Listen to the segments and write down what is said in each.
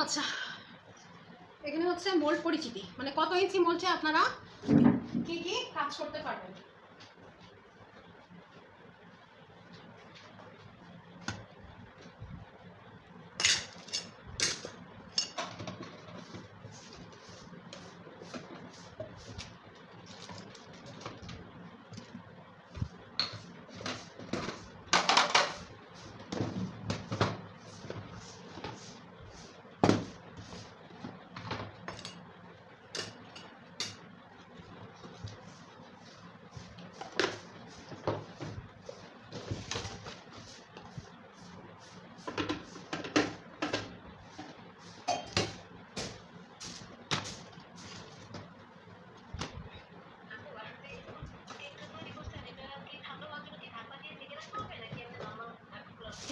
আচ্ছা, এখানে হচ্ছে মোল্ড পরিচিতি, মানে কত ইঞ্চি মোল্ডে আপনারা কি কি কাজ করতে পারবেন।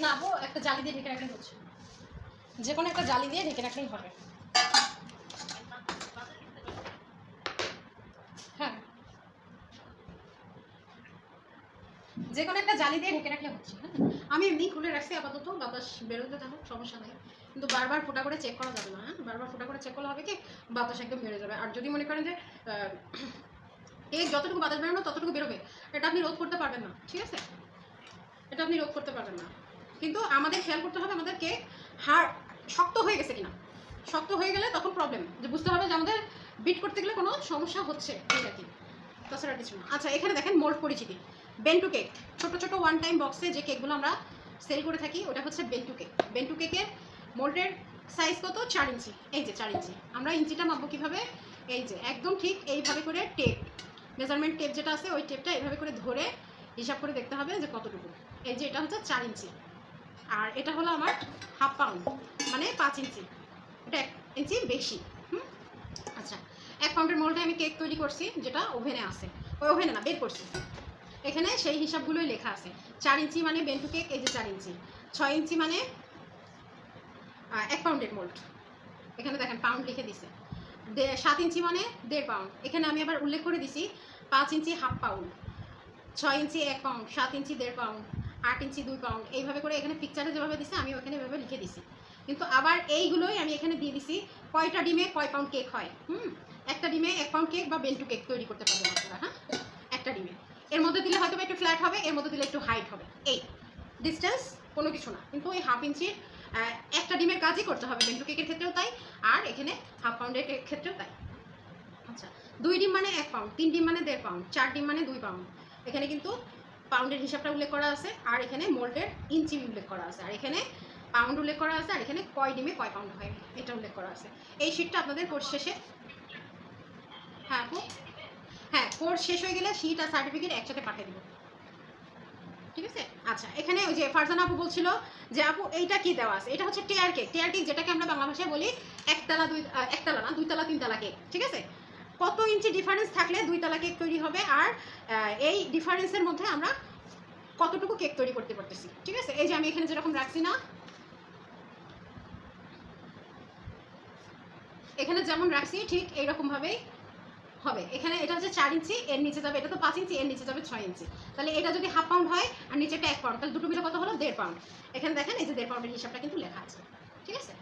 না আপু, একটা জালি দিয়ে ঢেকে রাখলেই হচ্ছে, যে কোনো একটা জালি দিয়ে ঢেকে রাখলেই হবে। হ্যাঁ, যে কোনো একটা জালি দিয়ে ঢেকে রাখলে হচ্ছে। হ্যাঁ, আমি এমনি খুলে রাখছি আপাতত, বাতাস বেরোতে থাকুক, সমস্যা নেই, কিন্তু বারবার ফোটা করে চেক করা যাবে না। হ্যাঁ, বারবার ফোটা করে চেক করলে হবে কি বাতাস একদম বেড়ে যাবে। আর যদি মনে করেন যে এই যতটুকু বাতাস বেরোনো ততটুকু বেরোবে, এটা আপনি রোধ করতে পারবেন না। ঠিক আছে, এটা আপনি রোধ করতে পারবেন না। কিন্তু আমাদের খেয়াল করতে হবে আমাদের কেক হাড় শক্ত হয়ে গেছে কিনা। শক্ত হয়ে গেলে তখন প্রবলেম, যে বুঝতে হবে যে আমাদের বিট করতে গেলে কোনো সমস্যা হচ্ছে, এই আর কি, তাছাড়া কিছু না। আচ্ছা, এখানে দেখেন মোল্ড পরিচিতি, বেন্টু কেক, ছোটো ছোটো ওয়ান টাইম বক্সে যে কেকগুলো আমরা সেল করে থাকি ওটা হচ্ছে বেন্টু কেক। বেন্টু কেকের মোল্ডের সাইজ কত? 4 ইঞ্চি। এই যে 4 ইঞ্চি, আমরা ইঞ্চিটা মাপবো কীভাবে? এই যে একদম ঠিক এইভাবে করে টেপ, মেজারমেন্ট টেপ যেটা আছে ওই টেপটা এইভাবে করে ধরে হিসাব করে দেখতে হবে যে কতটুকু। এই যে এটা হচ্ছে 4 ইঞ্চি, আর এটা হলো আমার হাফ পাউন্ড, মানে 5 ইঞ্চি, এটা 1 ইঞ্চি বেশি। আচ্ছা, 1 পাউন্ডের মোল্ডে আমি কেক তৈরি করছি, যেটা ওভেনে আছে, ওই ওভেনে না, বের করছি। এখানে সেই হিসাবগুলোই লেখা আছে। 4 ইঞ্চি মানে বেন্টু কেক, এই যে 4 ইঞ্চি। 6 ইঞ্চি মানে 1 পাউন্ডের মোল্ড, এখানে দেখেন পাউন্ড লিখে দিছে। 7 ইঞ্চি মানে 1.5 পাউন্ড, এখানে আমি আবার উল্লেখ করে দিছি 5 ইঞ্চি হাফ পাউন্ড, 6 ইঞ্চি 1 পাউন্ড, 7 ইঞ্চি 1.5 পাউন্ড, 8 ইঞ্চি 2 পাউন্ড, এইভাবে করে এখানে পিকচারে যেভাবে দিছে আমি ওখানে এভাবে লিখে দিছি। কিন্তু আবার এইগুলোই আমি এখানে দিয়ে দিছি কয়টা ডিমে কয় পাউন্ড কেক হয়। একটা ডিমে 1 পাউন্ড কেক বা বেন্টু কেক তৈরি করতে পারবেন আপনারা। হ্যাঁ, একটা ডিমে, এর মধ্যে দিলে হয়তো একটু ফ্ল্যাট হবে, এর মধ্যে দিলে একটু হাইট হবে, এই ডিস্টেন্স কোনো কিছু না। কিন্তু ওই হাফ ইঞ্চির একটা ডিমের কাজই করতে হবে, বেন্টু কেকের ক্ষেত্রেও তাই, আর এখানে হাফ পাউন্ডের কেক ক্ষেত্রেও তাই। আচ্ছা, 2 ডিম মানে 1 পাউন্ড, 3 ডিম মানে 1.5 পাউন্ড, 4 ডিম মানে 2 পাউন্ড, এখানে কিন্তু পাউন্ডের হিসাবটা উল্লেখ করা আছে, আর এখানে মোল্ডের ইঞ্চি উল্লেখ করা আছে, আর এখানে পাউন্ড উল্লেখ করা আছে, আর এখানে কয় ডিমে কয় পাউন্ড হয় এটা উল্লেখ করা আছে। এই শিটটা আপনাদের কোর্স শেষে, হ্যাঁ আপু, হ্যাঁ কোর্স শেষ হয়ে গেলে শিট আর সার্টিফিকেট একসাথে পাঠিয়ে দেবো। ঠিক আছে। আচ্ছা, এখানে ওই যে ফারজানা আপু বলছিল যে আপু এইটা কি দেওয়া আছে, এটা হচ্ছে টেয়ার কেক। টেয়ার কেক যেটাকে আমরা বাংলা ভাষায় বলি একতলা না 2 তলা 3 তলা কেক। ঠিক আছে, কত ইঞ্চি ডিফারেন্স থাকলে 2 তলা কেক তৈরি হবে, আর এই ডিফারেন্সের মধ্যে আমরা কতটুকু কেক তৈরি করতে পারতেছি। ঠিক আছে, এই যে আমি এখানে যেরকম রাখছি না, এখানে যেমন রাখছি ঠিক এইরকমভাবেই হবে। এখানে এটা হচ্ছে 4 ইঞ্চি, এর নিচে যাবে, এটা তো 5 ইঞ্চি, এর নিচে যাবে 6 ইঞ্চি। তাহলে এটা যদি হাফ পাউন্ড হয় আর নিচেটা 1 পাউন্ড, তাহলে দুটো মিলে কত হলো? 1.5 পাউন্ড। এখানে দেখেন এই যে 1.5 পাউন্ডের হিসাবটা কিন্তু লেখা আছে। ঠিক আছে,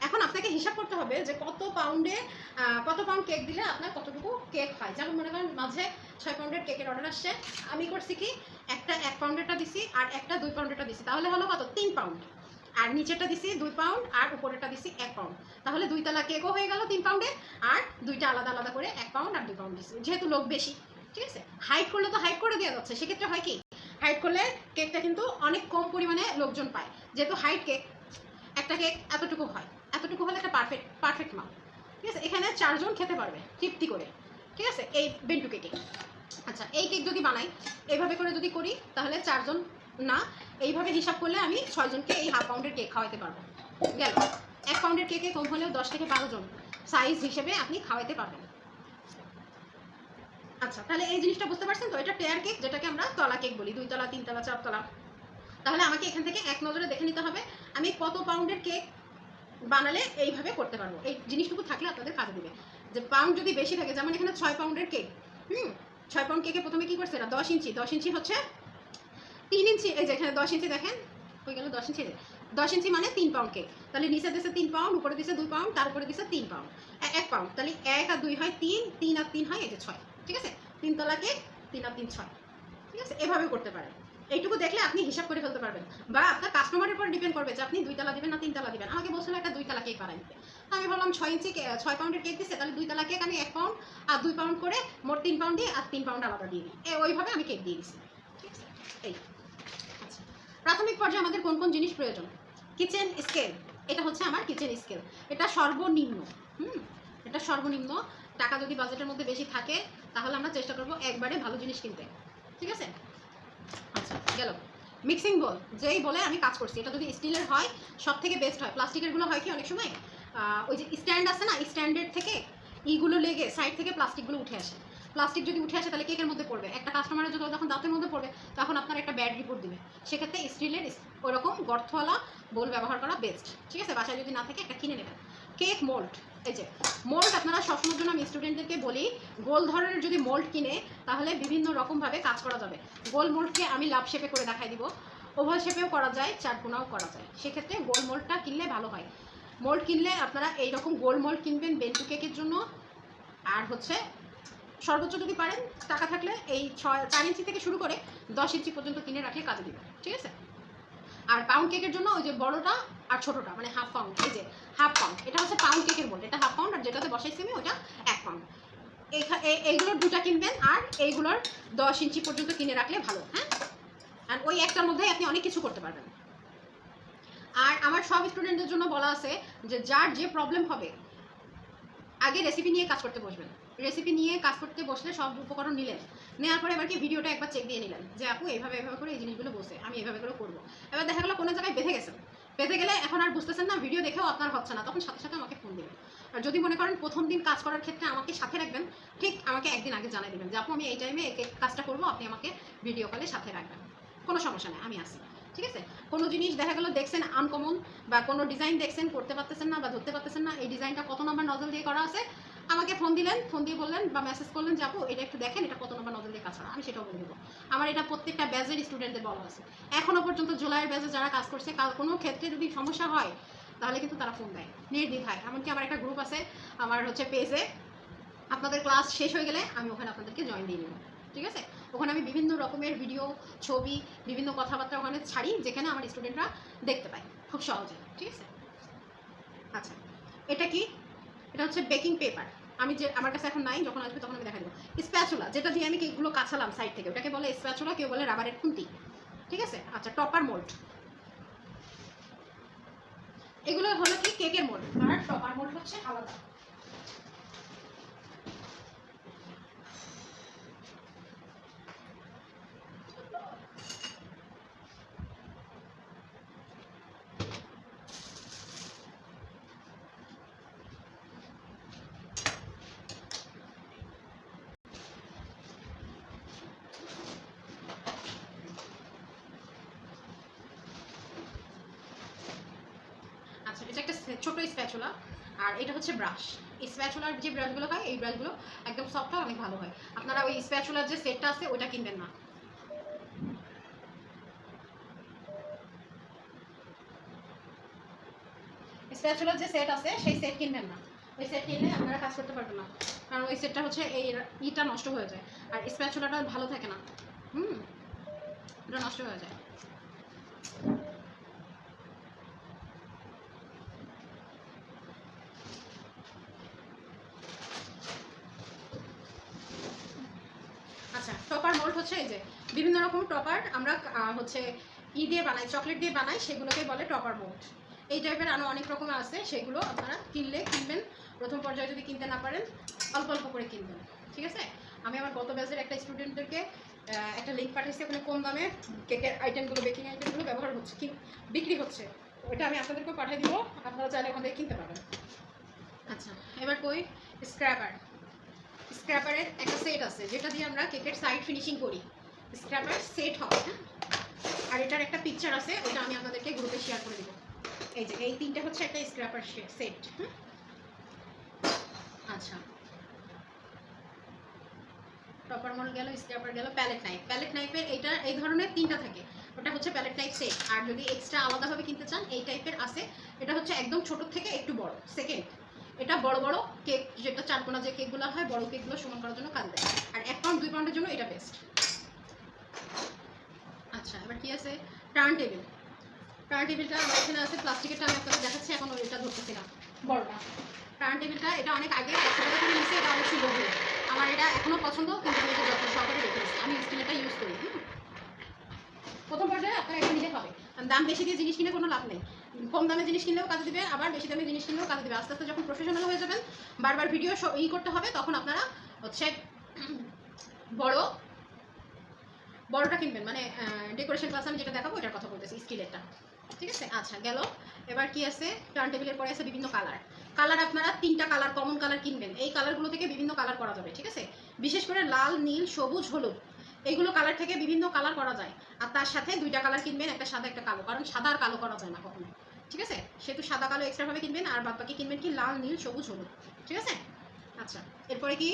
এখন আপনাকে হিসাব করতে হবে যে কত পাউন্ড কেক দিলে আপনার কতটুকু কেক হয়। যেমন মনে করেন মাঝে 6 পাউন্ডের কেকের অর্ডার আসছে, আমি করছি কি একটা 1 পাউন্ডেরটা দিছি আর একটা 2 পাউন্ডেরটা দিছি, তাহলে হলো কত? 3 পাউন্ড। আর নিচেরটা দিছি 2 পাউন্ড আর উপরেরটা দিছি 1 পাউন্ড, তাহলে 2 তলা কেকও হয়ে গেল 3 পাউন্ডে, আর দুইটা আলাদা আলাদা করে 1 পাউন্ড আর 2 পাউন্ড দিছি, যেহেতু লোক বেশি। ঠিক আছে, হাইট করলে তো হাইট করে দেওয়া যাচ্ছে, সেক্ষেত্রে হয় কি হাইট করলে কেকটা কিন্তু অনেক কম পরিমাণে লোকজন পায়, যেহেতু হাইট কেক, একটা কেক এতটুকু হয়, এতটুকু হলে একটা পারফেক্ট মাপ। ঠিক আছে, এখানে 4 জন খেতে পারবে তৃপ্তি করে। ঠিক আছে, এই বেন্টু কেকে। আচ্ছা, এই কেক যদি বানাই এইভাবে করে যদি করি তাহলে 4 জন না, এইভাবে হিসাব করলে আমি 6 জনকে এই হাফ পাউন্ডের কেক খাওয়াতে পারবো। গেল, 1 পাউন্ডের কেকে কম হলেও 10 থেকে 12 জন সাইজ হিসেবে আপনি খাওয়াতে পারবেন। আচ্ছা, তাহলে এই জিনিসটা বুঝতে পারছেন তো? এটা টেয়ার কেক, যেটাকে আমরা তলা কেক বলি, 2 তলা 3 তলা 4 তলা। তাহলে আমাকে এখান থেকে এক নজরে দেখে নিতে হবে আমি কত পাউন্ডের কেক বানালে এইভাবে করতে পারবো। এই জিনিসটুকু থাকলে আপনাদের কাজে দেবে। যে পাউন্ড যদি বেশি থাকে, যেমন এখানে 6 পাউন্ডের কেক, 6 পাউন্ড কেকে প্রথমে কি করছে, এটা 10 ইঞ্চি, 10 ইঞ্চি হচ্ছে 3 ইঞ্চি, এই যে এখানে 10 ইঞ্চি দেখেন হয়ে গেল 10 ইঞ্চি, 10 ইঞ্চি মানে 3 পাউন্ড কেক, তাহলে নিচে দিছে 3 পাউন্ড, উপরে দিছে 2 পাউন্ড, তার উপরে দিছে 3 পাউন্ড, 1 পাউন্ড, তাহলে 1 আর 2 হয় 3, 3 আর 3 হয় এই যে 6, ঠিক আছে? 3 তলা কেক, 3 আর 3 6, ঠিক আছে? এভাবে করতে পারেন। এইটুকু দেখলে আপনি হিসাব করে ফেলতে পারবেন, বা আপনার কাস্টমারের উপর ডিপেন্ড করবে যে আপনি 2 তলা দিবেন না 3 তলা দিবেন। আমাকে বলছিল একটা 2 তলা কেক বানাই দিতে, আমি বললাম 6 ইঞ্চি 6 পাউন্ডের কেক দিছে, তাহলে 2 তলা কেক আমি 1 পাউন্ড আর 2 পাউন্ড করে মোট 3 পাউন্ড দিয়ে আর 3 পাউন্ড আলাদা দিয়ে দিই, ওইভাবে আমি কেক দিয়ে দিচ্ছি, ঠিক আছে? এই আচ্ছা, প্রাথমিক পর্যায়ে আমাদের কোন কোন জিনিস প্রয়োজন? কিচেন স্কেল, এটা হচ্ছে আমার কিচেন স্কেল, এটা সর্বনিম্ন, এটা সর্বনিম্ন। টাকা যদি বাজেটের মধ্যে বেশি থাকে তাহলে আমরা চেষ্টা করব একবারে ভালো জিনিস কিনতে, ঠিক আছে? আচ্ছা, গেল মিক্সিং বোল, যেই বলে আমি কাজ করছি, এটা যদি স্টিলের হয় সব থেকে বেস্ট হয়। প্লাস্টিকেরগুলো হয় কি অনেক সময় ওই যে স্ট্যান্ড আছে না, স্ট্যান্ডের থেকে ইগুলো লেগে সাইড থেকে প্লাস্টিকগুলো উঠে আসে, প্লাস্টিক যদি উঠে আসে তাহলে কেকের মধ্যে পড়বে, একটা কাস্টমারের যখন দাঁতের মধ্যে পড়বে তখন আপনার একটা ব্যাড রিপোর্ট দিবে। সেক্ষেত্রে স্টিলের ওরকম গর্তওয়ালা বোল ব্যবহার করা বেস্ট, ঠিক আছে? বাসায় যদি না থাকে একটা কিনে নেবেন। কেক মোল্ড, এই যে মোল্ড আপনারা সবসময়ের জন্য আমি স্টুডেন্টদেরকে বলি, গোল ধরনের যদি মোল্ড কিনে তাহলে বিভিন্ন রকমভাবে কাজ করা যাবে। গোল মোল্ডকে আমি লাভ শেপে করে দেখাই দিব, ওভাল শেপেও করা যায়, চারকোনাও করা যায়, সেক্ষেত্রে গোল মোল্ডটা কিনলে ভালো হয়। মোল্ড কিনলে আপনারা এইরকম গোল মোল্ড কিনবেন বেন্টু কেকের জন্য, আর হচ্ছে সর্বোচ্চ যদি পারেন টাকা থাকলে এই 4 ইঞ্চি থেকে শুরু করে 10 ইঞ্চি পর্যন্ত কিনে রাখলে কাজে দিবে, ঠিক আছে? আর পাউন্ড কেকের জন্য ওই যে বড়টা আর ছোটটা মানে হাফ পাউন্ড, এই যে হাফ পাউন্ড, এটা হচ্ছে পাউন্ড কেকের মোল্ড, এটা হাফ পাউন্ড, আর যেটাতে বসাইছি আমি ওটা 1 পাউন্ড। এইগুলোর দুটা কিনবেন, আর এইগুলোর 10 ইঞ্চি পর্যন্ত কিনে রাখলে ভালো, হ্যাঁ? আর ওই একটার মধ্যে আপনি অনেক কিছু করতে পারবেন। আর আমার সব স্টুডেন্টদের জন্য বলা আছে যে যার যে প্রবলেম হবে আগে রেসিপি নিয়ে কাজ করতে বসবেন। রেসিপি নিয়ে কাজ করতে বসলে সব উপকরণ নিলেন, নেওয়ার পরে এবার কি ভিডিওটা একবার চেক দিয়ে নিলেন যে আপু এইভাবে এভাবে করে এই জিনিসগুলো বসে আমি এভাবে করে করবো। এবার দেখা গেলো কোনো জায়গায় বেঁধে গেছেন, বেঁধে গেলে এখন আর বুঝতেছেন না, ভিডিও দেখেও আপনার হচ্ছে না, তখন সাথে সাথে আমাকে ফোন দেবেন। আর যদি মনে করেন প্রথম দিন কাজ করার ক্ষেত্রে আমাকে সাথে রাখবেন, ঠিক আমাকে একদিন আগে জানাই দেবেন যে আপু আমি এই টাইমে এই কাজটা করবো, আপনি আমাকে ভিডিও কলে সাথে রাখবেন, কোনো সমস্যা নেই, আমি আসি, ঠিক আছে? কোনো জিনিস দেখা গেলো দেখছেন আনকমন, বা কোনো ডিজাইন দেখছেন করতে পারতেছেন না বা ধরতে পারতেছেন না, এই ডিজাইনটা কত নম্বর নজল দিয়ে করা আছে, আমাকে ফোন দিলেন, ফোন দিয়ে বললেন বা মেসেজ করলেন যে আপু এটা একটু দেখেন এটা কত নম্বর নজল দিয়ে কাজ করা, আমি সেটাও বলে দেবো। আমার এটা প্রত্যেকটা ব্যাচের স্টুডেন্টদের বলা আছে, এখনও পর্যন্ত জুলাইয়ের ব্যাচে যারা কাজ করছে, কোনো ক্ষেত্রে যদি সমস্যা হয় তাহলে কিন্তু তারা ফোন দেয় নির্দ্বিধায়। এমনকি আমার একটা গ্রুপ আছে আমার হচ্ছে পেজে, আপনাদের ক্লাস শেষ হয়ে গেলে আমি ওখানে আপনাদেরকে জয়েন দিয়ে নেব, ঠিক আছে? ওখানে আমি বিভিন্ন রকমের ভিডিও, ছবি, বিভিন্ন কথাবার্তা ওখানে ছাড়ি, যেখানে আমার স্টুডেন্টরা দেখতে পায় খুব সহজে, ঠিক আছে? আচ্ছা, এটা কি? এটা হচ্ছে বেকিং পেপার, আমি যে আমার কাছে এখন নাই, যখন আসবে তখন আমি দেখা দেবো। স্প্যাচুলা, যেটা দিয়ে আমি কেকগুলো কাছালাম সাইড থেকে, ওটাকে বলে স্প্যাচুলা, কেউ বলে রাবারের খুন্তি, ঠিক আছে? আচ্ছা, টপার মোল্ড, এগুলো হলো কি কেকের মোল্ড, আর টপার মোল্ড হচ্ছে আলাদা। এটা একটা ছোট স্প্যাচুলা, আর এটা হচ্ছে ব্রাশ। স্প্যাচুলার যে ব্রাশগুলো হয় এই ব্রাশগুলো একদম সফট হয়, অনেক ভালো হয়। আপনারা ওই স্প্যাচুলার যে সেটটা আছে ওটা কিনবেন না। স্প্যাচুলার যে সেট আছে সেই সেট কিনবেন না, ওই সেট কিনলে আপনারা কাজ করতে পারবেন না, কারণ ওই সেটটা হচ্ছে এই ইটা নষ্ট হয়ে যায়, আর স্প্যাচুলাটা ভালো থাকে না, ওটা নষ্ট হয়ে যায়। আচ্ছা, টপার মোল্ড হচ্ছে এই যে বিভিন্ন রকম টপার আমরা হচ্ছে দিয়ে বানাই, চকলেট দিয়ে বানাই, সেগুলোকে বলে টপার মোল্ড। এই টাইপের আরও অনেক রকম আছে, সেগুলো আপনারা কিনবেন। প্রথম পর্যায়ে যদি কিনতে না পারেন অল্প অল্প করে কিনবেন, ঠিক আছে? আমি আমার গত ব্যাচের একটা স্টুডেন্টদেরকে একটা লিঙ্ক পাঠিয়েছি, ওখানে কম দামে কেকের আইটেমগুলো, বেকিং আইটেমগুলো ব্যবহার হচ্ছে, বিক্রি হচ্ছে, ওইটা আমি আপনাদেরকেও পাঠিয়ে দিব, আপনারা চাইলে ওখান থেকে কিনতে পারেন। আচ্ছা, এবার কই স্ক্র্যাপার। স্ক্র্যাপারের একটা সেট আছে যেটা দিয়ে আমরা কেকের সাইড ফিনিশিং করি, স্ক্র্যাপার সেট হয়, হ্যাঁ? আর এটার একটা পিকচার আছে, ওটা আমি আপনাদেরকে গ্রুপে শেয়ার করে দেবো। এই যে এই তিনটা হচ্ছে একটা স্ক্র্যাপার সেট, হ্যাঁ? আচ্ছা, টপার মোল্ড গেল, স্ক্র্যাপার গেল, প্যালেট নাইফ। প্যালেট নাইফের এইটা এই ধরনের তিনটা থাকে, ওটা হচ্ছে প্যালেট টাইপ সেট। আর যদি এক্সট্রা আলাদাভাবে কিনতে চান এই টাইপের আছে, এটা হচ্ছে একদম ছোট থেকে একটু বড়। সেকেন্ড, এটা বড় বড় কেক, যেটা চারকোনা যে কেকগুলো হয় বড় কেকগুলো সমান করার জন্য কাজ দেয়। আর 1 পাউন্ড 2 পাউন্ডের জন্য এটা বেস্ট। আচ্ছা, এবার কি আছে, টার্ন টেবিল। টার্ন টেবিলটা আমার এখানে আছে প্লাস্টিকেরটা, আমি আপনাদের দেখাচ্ছি, এখন এটা ধরতেছি না, বড়টা। টার্ন টেবিলটা এটা অনেক আগে 100 টাকা করে নিয়েছি, এটা অবশ্যই লোভনীয়। আমার এটা এখনও পছন্দ, কিন্তু আমি এটা যত্ন সহকারে রেখে দিচ্ছি। আমি স্টিলটা ইউজ করি। প্রথম পর্যায়ে আপনারা এটা নিতে হবে, দাম বেশি দিয়ে জিনিস কিনে কোনো লাভ নেই। কম দামে জিনিস কিনলেও কাজে দিবে, আবার বেশি দামে জিনিস কিনলেও কাজে দিবে। আস্তে আস্তে যখন প্রফেশনাল হয়ে যাবেন, বারবার ভিডিও করতে হবে, তখন আপনারা হচ্ছে বড়টা কিনবেন, মানে ডেকোরেশন ক্লাস আমি যেটা দেখাবো এটার কথা বলতেছি, স্টিলেরটা। ঠিক আছে, আচ্ছা গেল। এবার কি আছে, টার্ন টেবিলের পরে আছে বিভিন্ন কালার। কালার আপনারা 3টা কালার, কমন কালার কিনবেন। এই কালারগুলো থেকে বিভিন্ন কালার করা যাবে। ঠিক আছে, বিশেষ করে লাল, নীল, সবুজ, হলুদ, এইগুলো কালার থেকে বিভিন্ন কালার করা যায়। আর তার সাথে 2টা কালার কিনবেন, একটা সাদা একটা কালো, কারণ সাদা আর কালো করা যায় না কখনো। ঠিক আছে, সেহেতু সাদা কালো এক্সট্রাভাবে কিনবেন, আর বাদ বাকি কিনবেন কি লাল, নীল, সবুজ, হলুদ। ঠিক আছে, আচ্ছা এরপরে কি,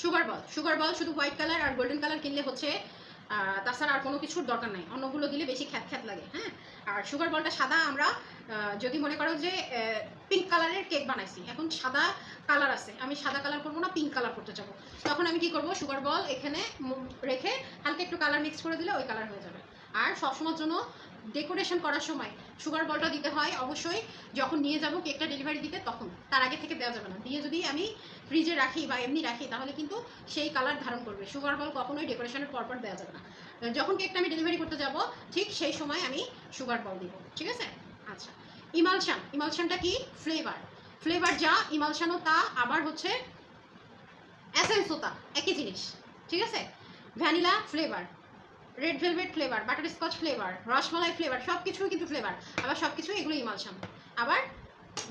সুগার বল। সুগার বল শুধু হোয়াইট কালার আর গোল্ডেন কালার কিনলে হচ্ছে, তাছাড়া আর কোনো কিছুর দরকার নাই, অন্যগুলো দিলে বেশি খ্যাত খ্যাত লাগে। হ্যাঁ, আর সুগার বলটা সাদা, আমরা যদি মনে করো যে পিঙ্ক কালারের কেক বানাইছি, এখন সাদা কালার আছে, আমি সাদা কালার করবো না, পিঙ্ক কালার করতে যাবো, তখন আমি কি করব, সুগার বল এখানে রেখে হালকা একটু কালার মিক্স করে দিলে ওই কালার হয়ে যাবে। আর সবসময়ের জন্য ডেকোরেশন করার সময় সুগার বলটা দিতে হয় অবশ্যই যখন নিয়ে যাব কেকটা ডেলিভারি দিতে, তখন, তার আগে থেকে দেওয়া যাবে না। দিয়ে যদি আমি ফ্রিজে রাখি বা এমনি রাখি, তাহলে কিন্তু সেই কালার ধারণ করবে। সুগার বল কখনোই ডেকোরেশনের পরপর দেওয়া যাবে না। যখন কেকটা আমি ডেলিভারি করতে যাব, ঠিক সেই সময় আমি সুগার বল দিব। ঠিক আছে, আচ্ছা ইমালশন। ইমালশনটা কি, ফ্লেভার। ফ্লেভার যা, ইমালশনও তা, আবার হচ্ছে এসেন্সও তা, একই জিনিস। ঠিক আছে, vanilla flavour, red velvet flavour, butter Scotch flavour, rasmalai flavour, সব কিছুই কিন্তু ফ্লেভার। আবার সব কিছুই এগুলো ইমালশন। আবার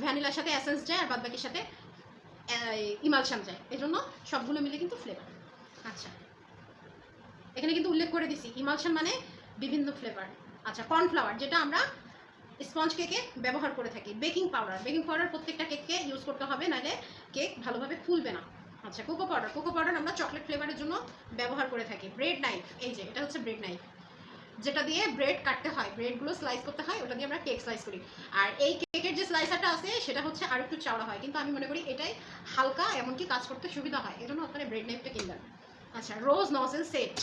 ভ্যানিলার সাথে এসেন্স যায়, আর বাদ বাকির সাথে ইমালশন যায়, এই জন্য সবগুলো মিলে কিন্তু ফ্লেভার। আচ্ছা, এখানে কিন্তু উল্লেখ করে দিছি ইমালশন মানে বিভিন্ন ফ্লেভার। আচ্ছা, কর্নফ্লাওয়ার, যেটা আমরা স্পঞ্জ কেকে ব্যবহার করে থাকি। বেকিং পাউডার, বেকিং পাউডার প্রত্যেকটা কেককে ইউজ করতে হবে, নাহলে কেক ভালোভাবে ফুলবে না। আচ্ছা, কোকো পাউডার। কোকো পাউডার আমরা চকলেট ফ্লেভারের জন্য ব্যবহার করে থাকি। ব্রেড নাইফ, এই যে এটা হচ্ছে ব্রেড নাইফ, যেটা দিয়ে ব্রেড কাটতে হয়, ব্রেডগুলো স্লাইস করতে হয়, ওটা দিয়ে আমরা কেক স্লাইস করি। আর এই কেকের যে স্লাইসারটা আছে সেটা হচ্ছে আর একটু চওড়া হয়, কিন্তু আমি মনে করি এটাই হালকা, এমনকি কাজ করতে সুবিধা হয়, এজন্য আপনারা ব্রেড নাইফটা কিনবেন। আচ্ছা, রোজ নজেল সেট।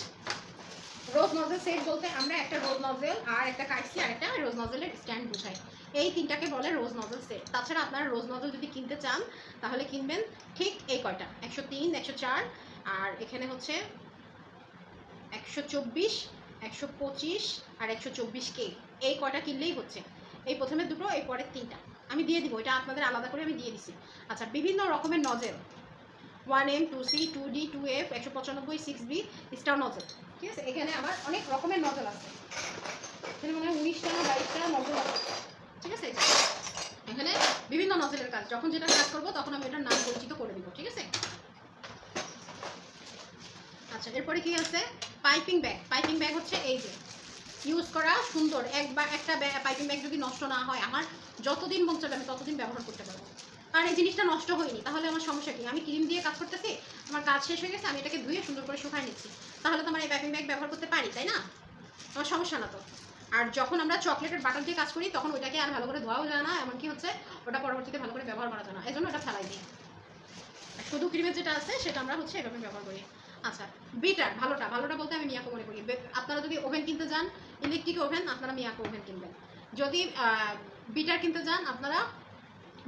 রোজ নজেল সেট বলতে আমরা একটা রোজ নজেল আর একটা কাটছি আর একটা রোজ নজেলের স্ট্যান্ড বুঝাই, এই 3টাকে বলে রোজ নজেল সেট। তাছাড়া আপনারা রোজ নজেল যদি কিনতে চান তাহলে কিনবেন ঠিক এই কয়টা, 103, 104, আর এখানে হচ্ছে 124, 125 আর 124 কেক, এই কয়টা কিনলেই হচ্ছে। এই প্রথমে দুটো, এই পরের 3টা আমি দিয়ে দিব, এটা আপনাদের আলাদা করে আমি দিয়ে দিছি। আচ্ছা, বিভিন্ন রকমের nozzle, 1M, 2C, 2D, 2F, 195, 6B, star nozzle. ঠিক আছে, এখানে আমার অনেক রকমের নজেল আছে, এখানে মনে হয় 19টা না 22টা নজেল আছে। ঠিক আছে, এখানে বিভিন্ন নজেলের কাজ, যখন যেটা কাজ করবো তখন আমি এটার নাম পরিচিত করে দিব। ঠিক আছে, আচ্ছা এরপরে কি আছে, পাইপিং ব্যাগ। পাইপিং ব্যাগ হচ্ছে এই যে ইউজ করা সুন্দর, একটা পাইপিং ব্যাগ যদি নষ্ট না হয়, আমার যতদিন মন চাবে আমি ততদিন ব্যবহার করতে পারবো। কারণ এই জিনিসটা নষ্ট হয়নি, তাহলে আমার সমস্যা কি, আমি ক্রিম দিয়ে কাজ করতেছি, আমার কাজ শেষ হয়ে গেছে, আমি এটাকে ধুয়ে সুন্দর করে শুকায় নিচ্ছি, তাহলে তো আমার এই পাইপিং ব্যাগ ব্যবহার করতে পারি, তাই না, আমার সমস্যা না তো। আর যখন আমরা চকলেটের বাটার দিয়ে কাজ করি তখন ওইটাকে আর ভালো করে ধোয়াও যায় না, এমনকি হচ্ছে ওটা পরবর্তীতে ভালো করে ব্যবহার করা যায় না, এই জন্য ওটা ফেলাই দিই। শুধু ক্রিমের যেটা আছে সেটা আমরা হচ্ছে এভাবে ব্যবহার করি। আচ্ছা, বিটার, ভালোটা। ভালোটা বলতে আমি মিয়াকো মনে করি। আপনারা যদি ওভেন কিনতে যান, ইলেকট্রিক ওভেন, আপনারা মিয়াকো ওভেন কিনবেন। যদি বিটার কিনতে যান আপনারা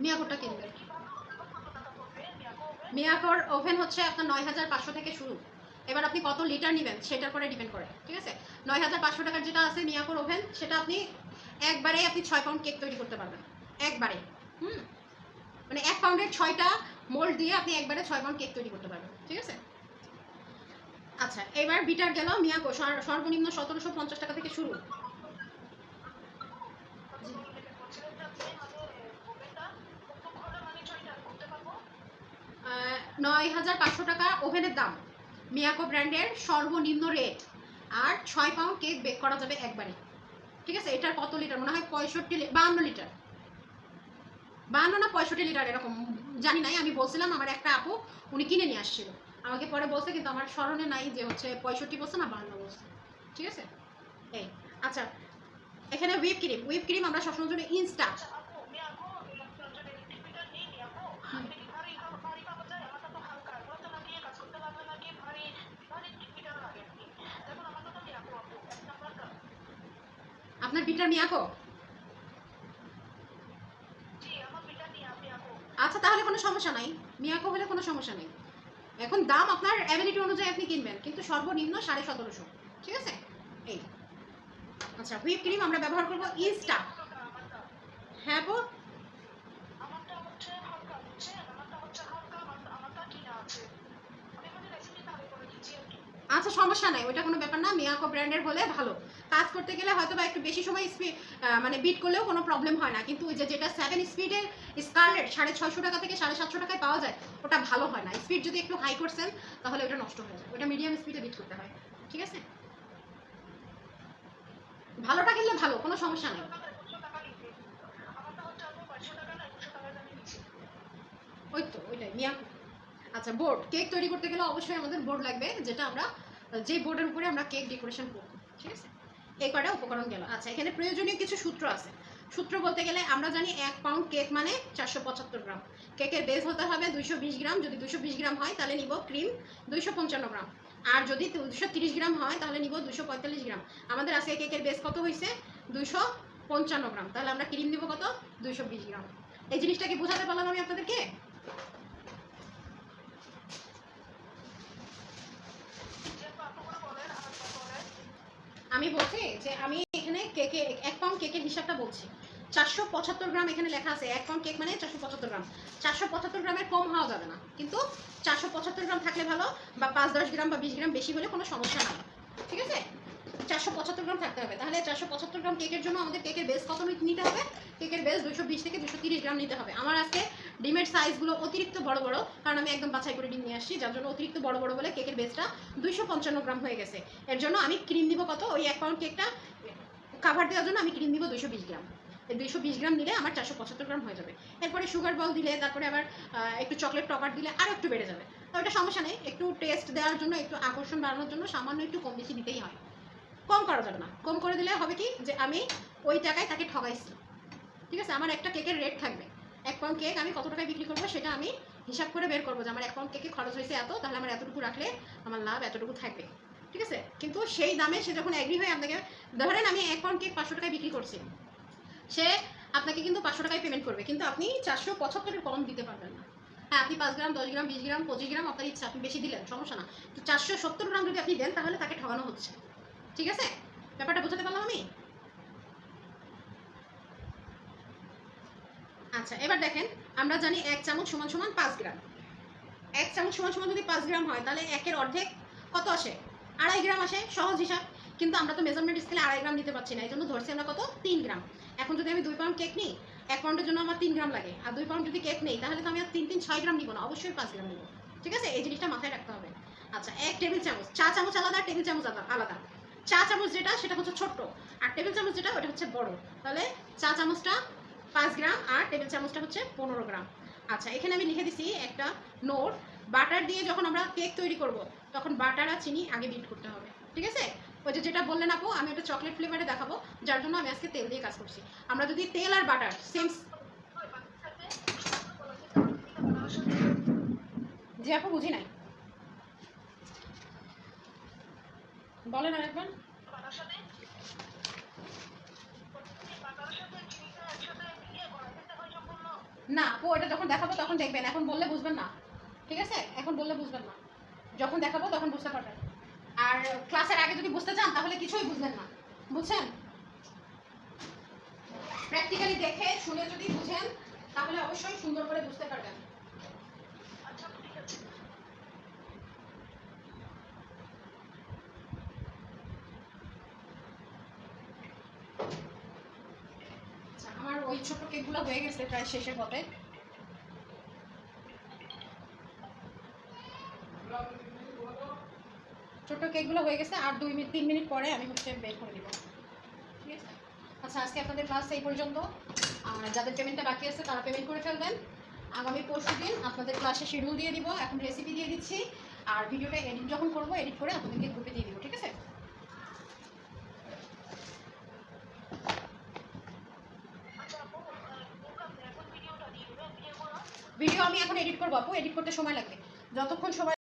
মিয়াকোটা কিনবেন। মিয়াকোর ওভেন হচ্ছে আপনার 9500 থেকে শুরু। এবার আপনি কত লিটার নেবেন সেটার পরে ডিপেন্ড করে। ঠিক আছে, 9500 টাকার যেটা আছে মিয়াকোর ওভেন, সেটা আপনি একবারেই আপনি 6 পাউন্ড কেক তৈরি করতে পারবেন, একবারে। মানে 1 পাউন্ডের 6টা মোল্ড দিয়ে আপনি একবারে 6 পাউন্ড কেক তৈরি করতে পারবেন। ঠিক আছে, আচ্ছা এবার বিটার গেল। মিয়াকো সর্বনিম্ন 1750 টাকা থেকে শুরু। 9500 টাকা ওভেনের দাম, মিয়াকো ব্র্যান্ডের সর্বনিম্ন রেট। আর 6 পাউন্ড কেক বেক করা যাবে একবারে। ঠিক আছে, এটার কত লিটার মনে হয়, 52 লিটার, 52 না 65 লিটার এরকম জানি নাই, আমি বলছিলাম, আমার একটা আপু উনি কিনে নিয়ে আসছিল, আমাকে পরে বলছে, কিন্তু আমার স্মরণে নাই যে হচ্ছে 65 বলছে না 52 বলছে। ঠিক আছে, এই আচ্ছা এখানে হুইপ ক্রিম আমরা সবসময় জন্য ইনস্টা। আপনার বিটার মিয়াকো? আচ্ছা তাহলে কোনো সমস্যা নাই, মিয়াকো হলে কোনো সমস্যা নেই। এখন দাম আপনার অ্যাবিলিটি অনুযায়ী আপনি কিনবেন, কিন্তু সর্বনিম্ন 1750। ঠিক আছে, এই আচ্ছা হুইপ ক্রিম আমরা ব্যবহার করব ইনস্টা। হ্যাঁ গো, আচ্ছা সমস্যা নাই, ওইটা কোনো ব্যাপার না। মিয়াকো ব্র্যান্ডের হলে ভালো, কাজ করতে গেলে হয়তো বা একটু বেশি সময় স্পিড মানে বিট করলেও কোনো প্রবলেম হয় না, কিন্তু ওই যে যেটা 7 স্পিডের স্কারলেট 650 টাকা থেকে 750 টাকায় পাওয়া যায়, ওটা ভালো হয় না। স্পিড যদি একটু হাই করছেন তাহলে ওটা নষ্ট হয়ে যায়, ওটা মিডিয়াম স্পিডে বিট করতে হয়। ঠিক আছে, ভালোটা কিনলে ভালো, কোনো সমস্যা নেই। ওই তো ওইটাই মিয়াকো। আচ্ছা বোর্ড, কেক তৈরি করতে গেলে অবশ্যই আমাদের বোর্ড লাগবে, যেটা আমরা যে বোর্ডের উপরে আমরা কেক ডেকোরেশন করব। ঠিক আছে, এই কয়টা উপকরণ গেল। আচ্ছা এখানে প্রয়োজনীয় কিছু সূত্র আছে। সূত্র বলতে গেলে আমরা জানি 1 পাউন্ড কেক মানে 475 গ্রাম। কেকের বেস হতে হবে 220 গ্রাম। যদি 220 গ্রাম হয় তাহলে নিব ক্রিম 255 গ্রাম। আর যদি 230 গ্রাম হয় তাহলে নিব 245 গ্রাম। আমাদের আজকে কেকের বেস কত হয়েছে? 255 গ্রাম। তাহলে আমরা ক্রিম দিব কত? 220 গ্রাম। এই জিনিসটা কি বোঝাতে পারলাম আমি আপনাদেরকে? আমি বলছি যে আমি এখানে কেকে 1 পাউন্ড কেকের হিসাবটা বলছি। 475 গ্রাম এখানে লেখা আছে। 1 পাউন্ড কেক মানে 475 গ্রাম। 475 গ্রামের কম হওয়া যাবে না, কিন্তু 475 গ্রাম থাকলে ভালো, বা 5-10 গ্রাম বা 20 গ্রাম বেশি হলে কোনো সমস্যা নাই। ঠিক আছে, 475 গ্রাম থাকতে হবে। তাহলে 475 গ্রাম কেকের জন্য আমাদের কেকের বেস কত নিতে হবে? কেকের বেস 220 থেকে 230 গ্রাম নিতে হবে। আমার আজকে ডিমের সাইজগুলো অতিরিক্ত বড় বড়, কারণ আমি একদম বাছাই করে ডিম নিয়ে আসছি, যার জন্য অতিরিক্ত বড় বড় বলে কেকের বেসটা 255 গ্রাম হয়ে গেছে। এর জন্য আমি ক্রিম দিব কত? ওই 1 পাউন্ড কেকটা কাভার দেওয়ার জন্য আমি ক্রিম দিব 220 গ্রাম। এই 220 গ্রাম নিলে আমার 475 গ্রাম হয়ে যাবে। এরপরে সুগার বল দিলে, তারপরে আবার একটু চকলেট টপার দিলে আরও একটু বেড়ে যাবে। তো ওটা সমস্যা নেই, একটু টেস্ট দেওয়ার জন্য, একটু আকর্ষণ বাড়ানোর জন্য সামান্য একটু কম বেশি দিতেই হয়। কম করা যাবে না, কম করে দিলে হবে কি যে আমি ওই টাকায় তাকে ঠগাইছি। ঠিক আছে, আমার একটা কেকের রেট থাকবে। 1 পাউন্ড কেক আমি কত টাকায় বিক্রি করবো সেটা আমি হিসাব করে বের করবো, যে আমার 1 পাউন্ড কেকে খরচ হয়েছে এত, তাহলে আমার এতটুকু রাখলে আমার লাভ এতটুকু থাকবে। ঠিক আছে, কিন্তু সেই দামে সে যখন এগ্রি হয়ে আপনাকে, ধরেন আমি 1 পাউন্ড কেক 500 টাকায় বিক্রি করছি, সে আপনাকে কিন্তু 500 টাকায় পেমেন্ট করবে, কিন্তু আপনি 475-এর কম দিতে পারবেন না। হ্যাঁ, আপনি 5 গ্রাম, 10 গ্রাম, 20 গ্রাম, 25 গ্রাম আপনার ইচ্ছা, আপনি বেশি দিলেন সমস্যা না, তো 470 গ্রাম যদি আপনি দেন তাহলে তাকে ঠগানো হচ্ছে। ঠিক আছে, ব্যাপারটা বোঝাতে পারলাম আমি? আচ্ছা এবার দেখেন, আমরা জানি 1 চামচ সমান সমান 5 গ্রাম। 1 চামচ সমান সমান যদি 5 গ্রাম হয়, তাহলে 1-এর অর্ধেক কত আসে? 2.5 গ্রাম আসে, সহজ হিসাব। কিন্তু আমরা তো মেজারমেন্ট স্কেলে 2.5 গ্রাম নিতে পারছি না, এই জন্য ধরছি আমরা কত? 3 গ্রাম। এখন যদি আমি 2 পাউন্ড কেক নিই, 1 পাউন্ডের জন্য আমার 3 গ্রাম লাগে, আর 2 পাউন্ড যদি কেক নেই তাহলে তো আমি আর 3-3-6 গ্রাম নিব না, অবশ্যই 5 গ্রাম নিব। ঠিক আছে, এই জিনিসটা মাথায় রাখতে হবে। আচ্ছা 1 টেবিল চামচ, চা চামচ আলাদা, টেবিল চামচ আলাদা। চা চামচ যেটা সেটা হচ্ছে ছোট্ট, আর টেবিল চামচ যেটা ওটা হচ্ছে বড়। তাহলে চা চামচটা 5 গ্রাম আর টেবিল চামচটা হচ্ছে 15 গ্রাম। আচ্ছা এখানে আমি লিখে দিছি একটা নোট, বাটার দিয়ে যখন আমরা কেক তৈরি করব তখন বাটার আর চিনি আগে বিট করতে হবে। ঠিক আছে, ওই যে যেটা বললেন আপু, আমি একটা চকলেট ফ্লেভারে দেখাবো, যার জন্য আমি আজকে তেল দিয়ে কাজ করছি। আমরা যদি তেল আর বাটার সেম। জি আপু, বুঝি নাই, বলেন আরেকবার। না আপু, এটা যখন দেখাবো তখন দেখবেন, এখন বললে বুঝবেন না। ঠিক আছে, এখন বললে বুঝবেন না, যখন দেখাবো তখন বুঝতে পারবেন। আর ক্লাসের আগে যদি বুঝতে চান তাহলে কিছুই বুঝবেন না, বুঝছেন? প্র্যাকটিক্যালি দেখে শুনে যদি বুঝেন তাহলে অবশ্যই সুন্দর করে বুঝতে পারবেন। আচ্ছা, আমার ওই ছোট কেকগুলো হয়ে গেছে প্রায় শেষের পথে। ছোট কেকগুলো হয়ে গেছে, আর 2-3 মিনিট পরে আমি হচ্ছে বের করে দিব। ঠিক আছে, আচ্ছা আজকে আপনাদের ক্লাস এই পর্যন্ত। আর যাদের পেমেন্টটা বাকি আছে তারা পেমেন্ট করে ফেলবেন। আগামী পরশু দিন আপনাদের ক্লাসে শিডিউল দিয়ে দিব, এখন রেসিপি দিয়ে দিচ্ছি। আর ভিডিওটা এডিট যখন করবো, এডিট করে আপনাদেরকে গ্রুপে দিয়ে দেবো, ঠিক আছে? ভিডিও আমি এখন এডিট করবো আপু, এডিট করতে সময় লাগবে, যতক্ষণ সময়